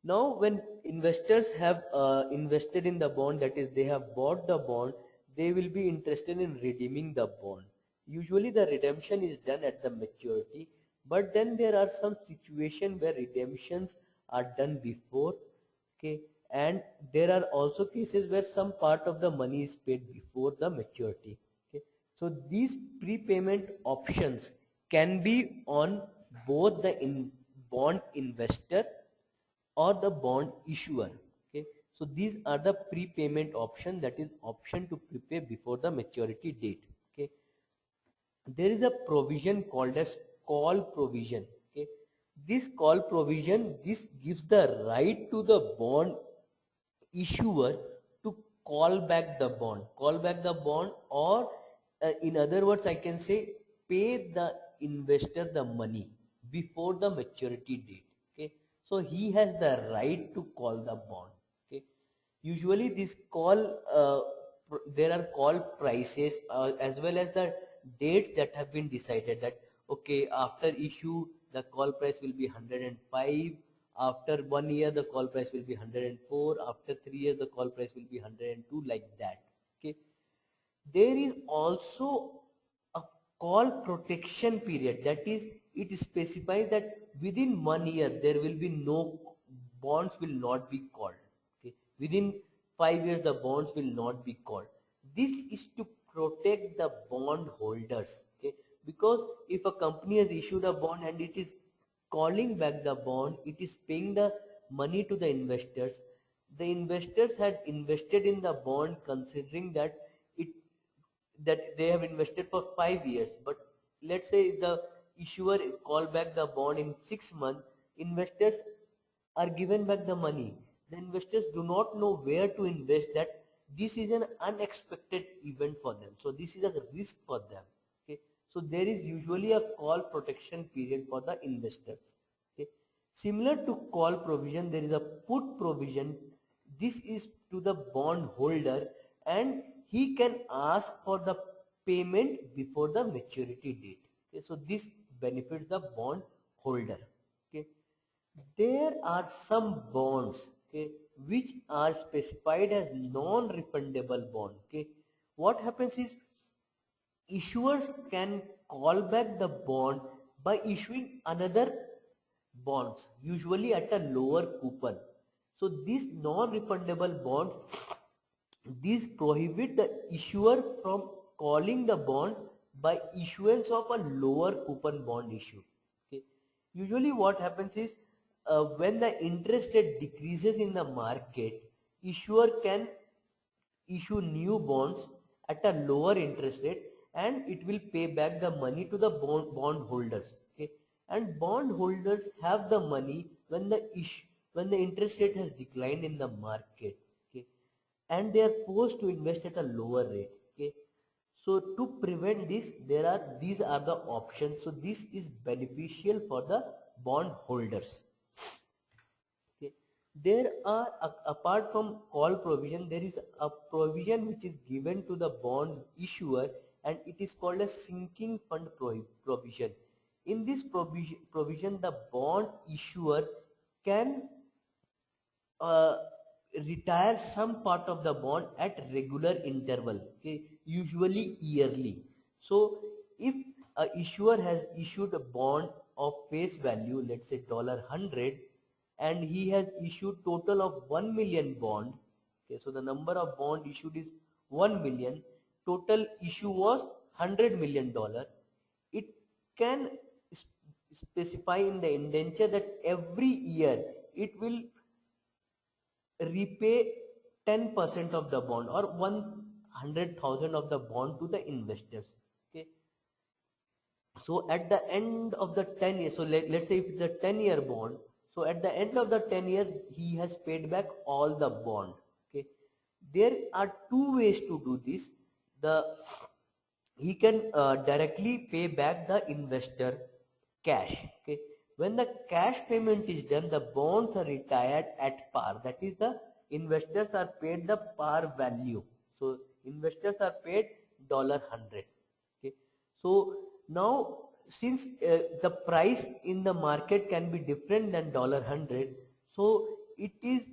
Now when investors have invested in the bond, that is they have bought the bond, they will be interested in redeeming the bond. Usually the redemption is done at the maturity, but then there are some situations where redemptions are done before, okay, and there are also cases where some part of the money is paid before the maturity, okay. So these prepayment options can be on both the bond investor or the bond issuer, okay. So these are the prepayment option, that is option to prepay before the maturity date, okay. There is a provision called as call provision, okay. This call provision, this gives the right to the bond issuer to call back the bond, or in other words I can say pay the investor the money before the maturity date, okay. So he has the right to call the bond, okay. Usually this call there are call prices as well as the dates that have been decided, that okay, after issue the call price will be 105, after 1 year the call price will be 104, after 3 years the call price will be 102, like that, okay. There is also a call protection period, that is it specifies that within 1 year there will be no bonds will not be called, okay. Within 5 years the bonds will not be called. This is to protect the bond holders, okay, because if a company has issued a bond and it is calling back the bond, it is paying the money to the investors. The investors had invested in the bond considering that it that they have invested for 5 years, but let's say the issuer call back the bond in 6 months, investors are given back the money. The investors do not know where to invest, that this is an unexpected event for them, so this is a risk for them, okay. So there is usually a call protection period for the investors, okay. Similar to call provision, there is a put provision. This is to the bond holder, and he can ask for the payment before the maturity date, okay. So this benefits the bond holder, okay. There are some bonds, okay, which are specified as non-refundable bond, okay. What happens is issuers can call back the bond by issuing another bonds, usually at a lower coupon. So these non-refundable bonds, these prohibit the issuer from calling the bond by issuance of a lower coupon bond issue, okay. Usually what happens is when the interest rate decreases in the market, issuer can issue new bonds at a lower interest rate, and it will pay back the money to the bond holders, okay. And bond holders have the money when the interest rate has declined in the market, okay, and they are forced to invest at a lower rate, okay. So to prevent this, these are the options. So this is beneficial for the bond holders, okay. There are apart from call provision, there is a provision which is given to the bond issuer, and it is called a sinking fund provision. In this provision, the bond issuer can uh, retire some part of the bond at regular interval, okay, usually yearly. So if a issuer has issued a bond of face value, let's say $100, and he has issued total of 1 million bond, okay, so the number of bond issued is 1 million, total issue was $100 million. It can specify in the indenture that every year it will repay 10% of the bond, or 100,000 of the bond to the investors, okay. So at the end of the 10 years, so let's say if it's a 10-year bond, so at the end of the 10 years he has paid back all the bond, okay. There are two ways to do this. He can directly pay back the investor cash, okay. When the cash payment is done, the bonds are retired at par, that is the investors are paid the par value. So investors are paid $100, okay. So now since the price in the market can be different than $100, so it is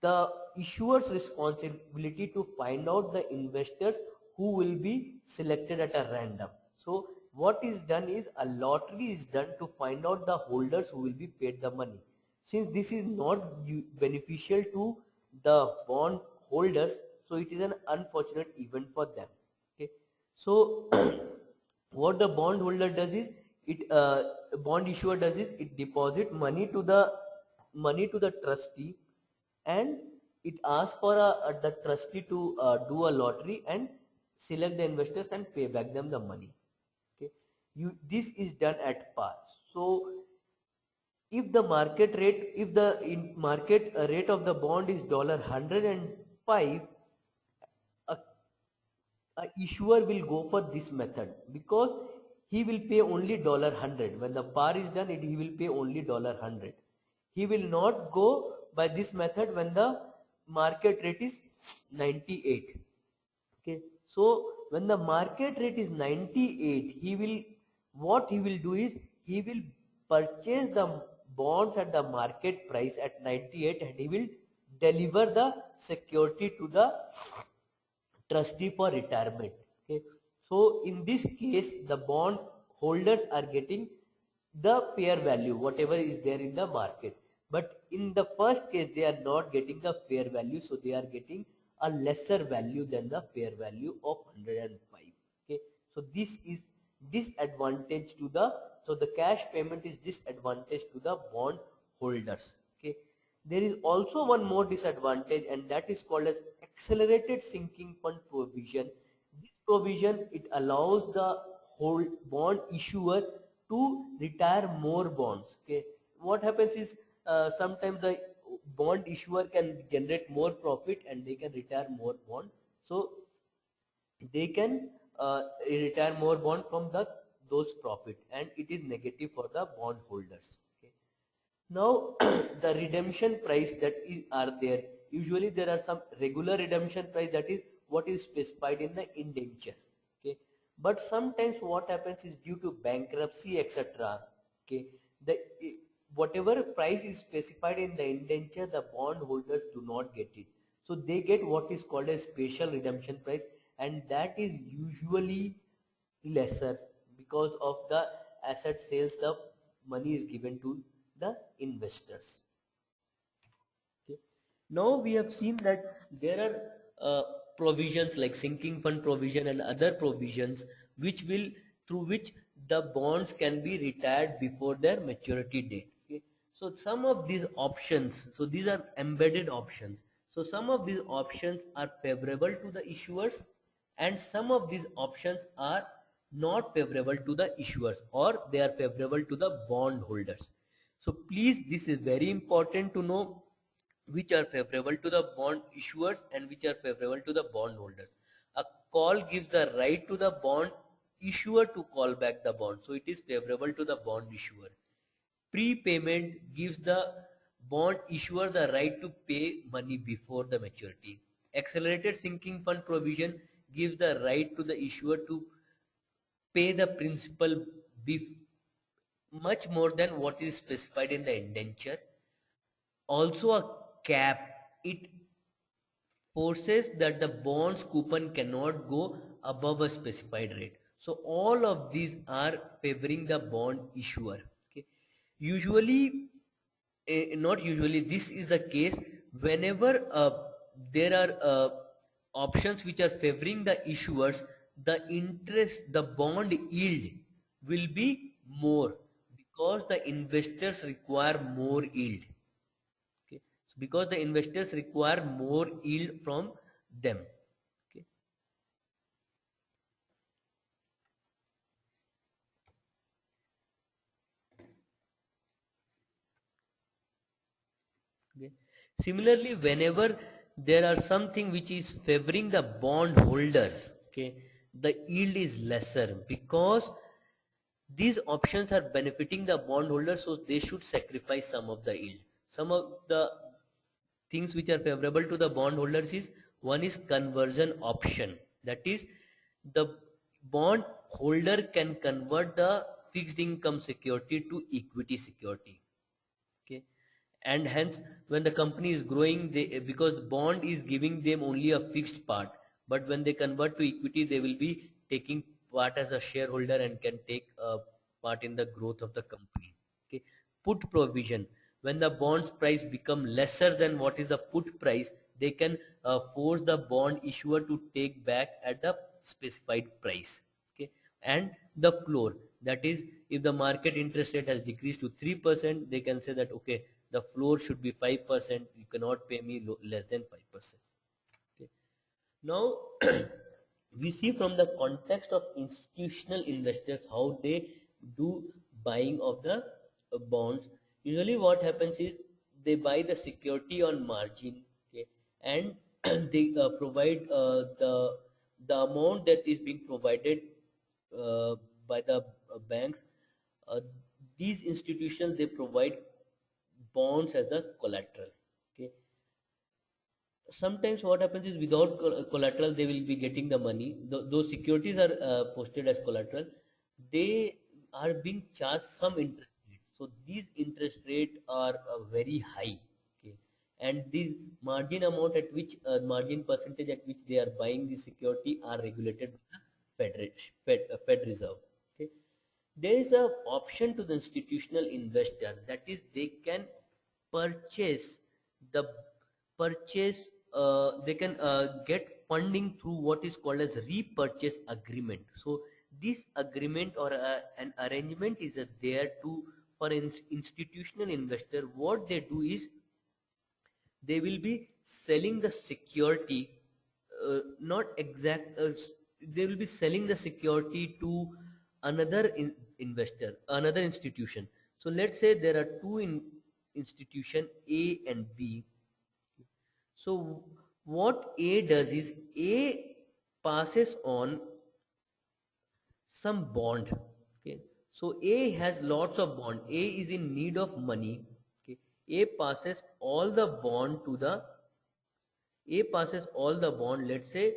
the issuer's responsibility to find out the investors who will be selected at a random. So what is done is a lottery is done to find out the holders who will be paid the money. Since this is not beneficial to the bond holders, so it is an unfortunate event for them. Okay, so what the bond holder does is it bond issuer does is it deposit money to the trustee, and it asks for the trustee to do a lottery and select the investors and pay back them the money. Okay, this is done at par. So if the market rate, if the market rate of the bond is $105, a a issuer will go for this method because he will pay only $100. When the par is done, he will pay only $100. He will not go by this method when the market rate is 98. Okay, so when the market rate is 98, what he will do is he will purchase the bonds at the market price at 98, and he will deliver the security to the trustee for retirement. Okay, so in this case the bond holders are getting the fair value whatever is there in the market, but in the first case they are not getting the fair value, so they are getting a lesser value than the fair value of 105. Okay, so this is disadvantage to the, so the cash payment is disadvantage to the bond holders. Okay, there is also one more disadvantage, and that is called as accelerated sinking fund provision. This provision, it allows the whole bond issuer to retire more bonds. Okay, what happens is sometimes the bond issuer can generate more profit and they can retire more bond, so they can retire more bond from those profit, and it is negative for the bond holders. Okay, now the redemption price that are there, usually there are some regular redemption price, that is what is specified in the indenture. Okay, but sometimes what happens is due to bankruptcy, etc. Okay, the whatever price is specified in the indenture, the bond holders do not get it, so they get what is called a special redemption price, and that is usually lesser because of the asset sales, the money is given to the investors. Okay, now we have seen that there are provisions like sinking fund provision and other provisions which will, through which the bonds can be retired before their maturity date. Okay, so some of these options, so these are embedded options, so some of these options are favorable to the issuers and some of these options are not favorable to the issuers, or they are favorable to the bond holders. So please, this is very important to know which are favorable to the bond issuers and which are favorable to the bond holders. A call gives the right to the bond issuer to call back the bond, so it is favorable to the bond issuer. Prepayment gives the bond issuer the right to pay money before the maturity. Accelerated sinking fund provision gives the right to the issuer to pay the principal much more than what is specified in the indenture. Also a cap, it forces that the bonds coupon cannot go above a specified rate. So all of these are favoring the bond issuer. Okay, usually not usually, this is the case whenever there are options which are favoring the issuers, the interest, the bond yield will be more because the investors require more yield. Okay, so because the investors require more yield from them. Okay, okay. Similarly, whenever there are something which is favoring the bond holders, okay, the yield is lesser because these options are benefiting the bondholders, so they should sacrifice some of the yield. Some of the things which are favorable to the bondholders is, one is conversion option, that is the bond holder can convert the fixed income security to equity security. Okay, and hence when the company is growing, they, because bond is giving them only a fixed part, but when they convert to equity they will be taking part as a shareholder and can take a part in the growth of the company. Okay. Put provision: when the bond's price become lesser than what is the put price, they can force the bond issuer to take back at the specified price. Okay. And the floor, that is, if the market interest rate has decreased to 3%, they can say that okay, the floor should be 5%, you cannot pay me less than 5%. Okay. Now we see from the context of institutional investors how they do buying of the bonds. Usually what happens is they buy the security on margin. Okay. And they provide the amount that is being provided uh, by the banks. uh, these institutions, they provide bonds as a collateral. Okay. Sometimes what happens is without collateral they will be getting the money. Those securities are posted as collateral, they are being charged some interest rate. So these interest rate are very high. Okay. And these margin amount at which margin percentage at which they are buying the security are regulated by the Fed Reserve. Okay. There is a option to the institutional investor, that is they can purchase the purchase they can get funding through what is called as repurchase agreement. So this agreement or an arrangement is there to, for an institutional investor, what they do is they will be selling the security, not exact they will be selling the security to another investor, another institution. So let's say there are two institution A and B. So what A does is A passes on some bond. Okay. So A has lots of bond, A is in need of money. Okay. A passes all the bond to the A passes all the bond, let's say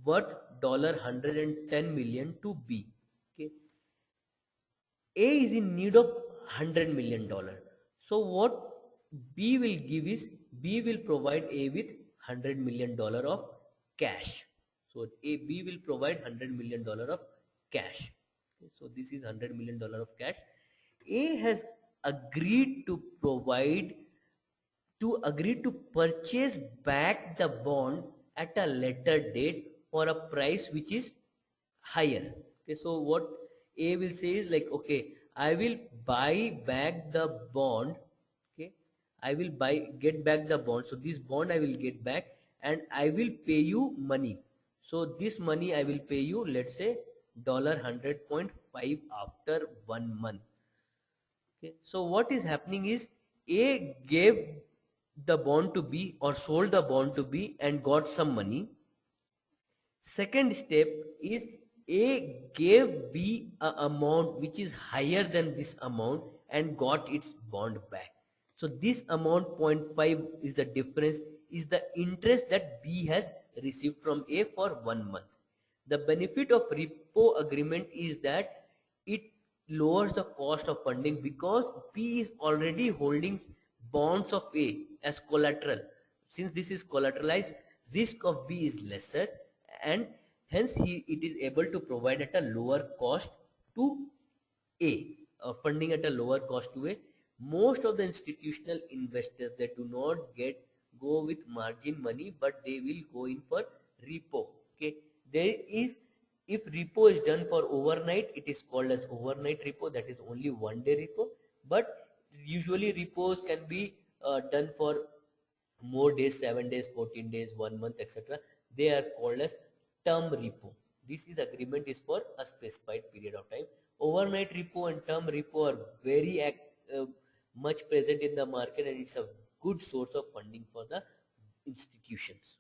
worth $110 million to B. Okay. A is in need of $100 million. So what B will give is, B will provide A with $100 million of cash. So B will provide $100 million of cash. Okay, so this is $100 million of cash. A has agreed to provide, to agree to purchase back the bond at a later date for a price which is higher. Okay, so what A will say is like, okay, I will buy back the bond. Okay, I will get back the bond. So this bond I will get back and I will pay you money. So this money I will pay you, let's say $100.5 after 1 month. Okay. So what is happening is A gave the bond to B or sold the bond to B and got some money. Second step is A gave B a amount which is higher than this amount and got its bond back. So this amount 0.5 is the difference, is the interest that B has received from A for 1 month. The benefit of repo agreement is that it lowers the cost of funding because B is already holding bonds of A as collateral. Since this is collateralized, risk of B is lesser and hence it is able to provide at a lower cost to A, funding at a lower cost to A. Most of the institutional investors, they do not go with margin money, but they will go in for repo. Okay, there is, if repo is done for overnight, it is called as overnight repo, that is only 1 day repo. But usually repos can be done for more days, 7 days, 14 days, 1 month, etc. They are called as term repo. This is agreement is for a specified period of time. Overnight repo and term repo are very much present in the market and it's a good source of funding for the institutions.